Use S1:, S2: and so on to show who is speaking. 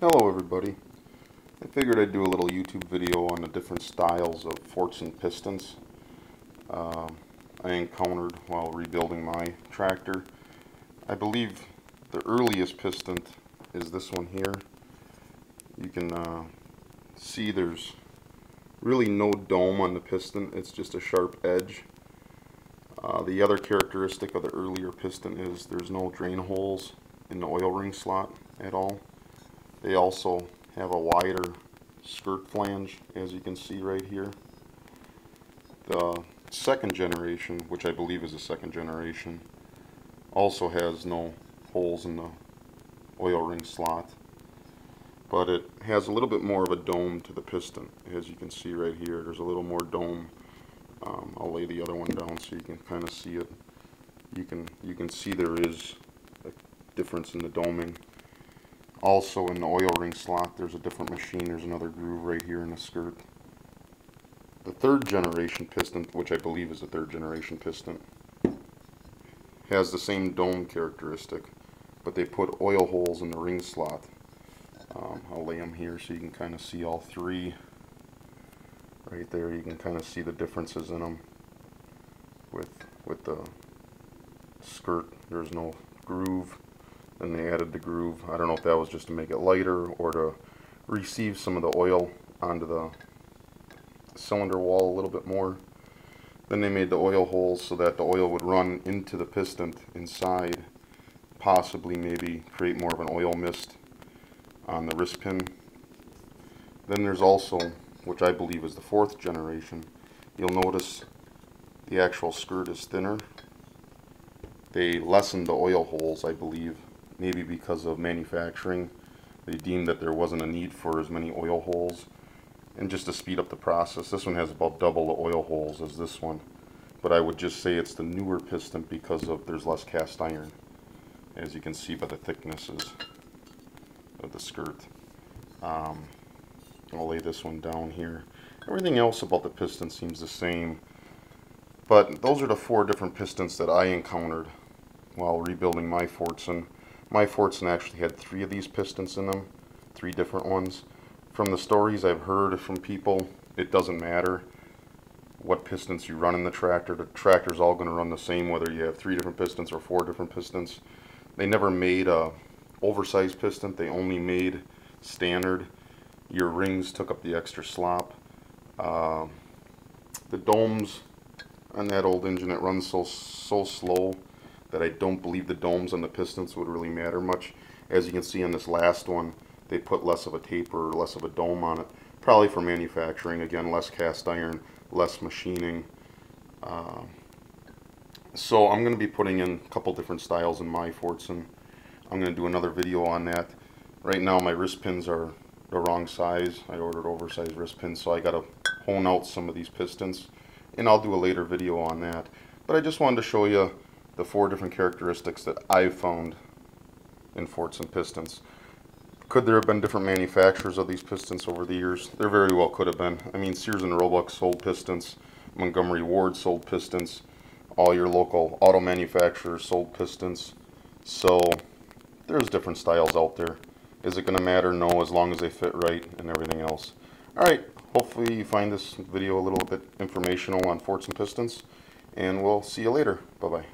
S1: Hello everybody. I figured I'd do a little YouTube video on the different styles of Fordson pistons I encountered while rebuilding my tractor. I believe the earliest piston is this one here. You can see there's really no dome on the piston, it's just a sharp edge. The other characteristic of the earlier piston is there's no drain holes in the oil ring slot at all. They also have a wider skirt flange, as you can see right here. The second generation, which I believe is the second generation, also has no holes in the oil ring slot, but it has a little bit more of a dome to the piston. As you can see right here, there's a little more dome. I'll lay the other one down so you can kind of see it. You can see there is a difference in the doming. Also in the oil ring slot there's a different machine. There's another groove right here in the skirt. The third generation piston, which I believe is the third generation piston, has the same dome characteristic, but they put oil holes in the ring slot. I'll lay them here so you can kind of see all three. Right there you can kind of see the differences in them. With the skirt there's no groove. Then they added the groove. I don't know if that was just to make it lighter or to receive some of the oil onto the cylinder wall a little bit more. Then they made the oil holes so that the oil would run into the piston inside, possibly maybe create more of an oil mist on the wrist pin. Then there's also, which I believe is the fourth generation, you'll notice the actual skirt is thinner. They lessened the oil holes, I believe, maybe because of manufacturing. They deemed that there wasn't a need for as many oil holes, and just to speed up the process. This one has about double the oil holes as this one, but I would just say it's the newer piston because of there's less cast iron, as you can see by the thicknesses of the skirt. I'll lay this one down here. Everything else about the piston seems the same, but those are the four different pistons that I encountered while rebuilding my Fordson. My Fordson actually had 3 of these pistons in them, 3 different ones. From the stories I've heard from people, it doesn't matter what pistons you run in the tractor's all going to run the same whether you have 3 different pistons or 4 different pistons. They never made a oversized piston, they only made standard. Your rings took up the extra slop. The domes on that old engine, it runs so slow that I don't believe the domes on the pistons would really matter much. As you can see on this last one, they put less of a taper or less of a dome on it, probably for manufacturing. Again, less cast iron, less machining. So I'm going to be putting in a couple different styles in my Fordson. I'm going to do another video on that. Right now my wrist pins are the wrong size. I ordered oversized wrist pins, so I got to hone out some of these pistons, and I'll do a later video on that. But I just wanted to show you the 4 different characteristics that I've found in Fordson pistons. Could there have been different manufacturers of these pistons over the years? There very well could have been. I mean, Sears and Roebuck sold pistons, Montgomery Ward sold pistons, all your local auto manufacturers sold pistons. So there's different styles out there. Is it going to matter? No, as long as they fit right and everything else. Alright, hopefully you find this video a little bit informational on Fordson pistons, and we'll see you later. Bye-bye.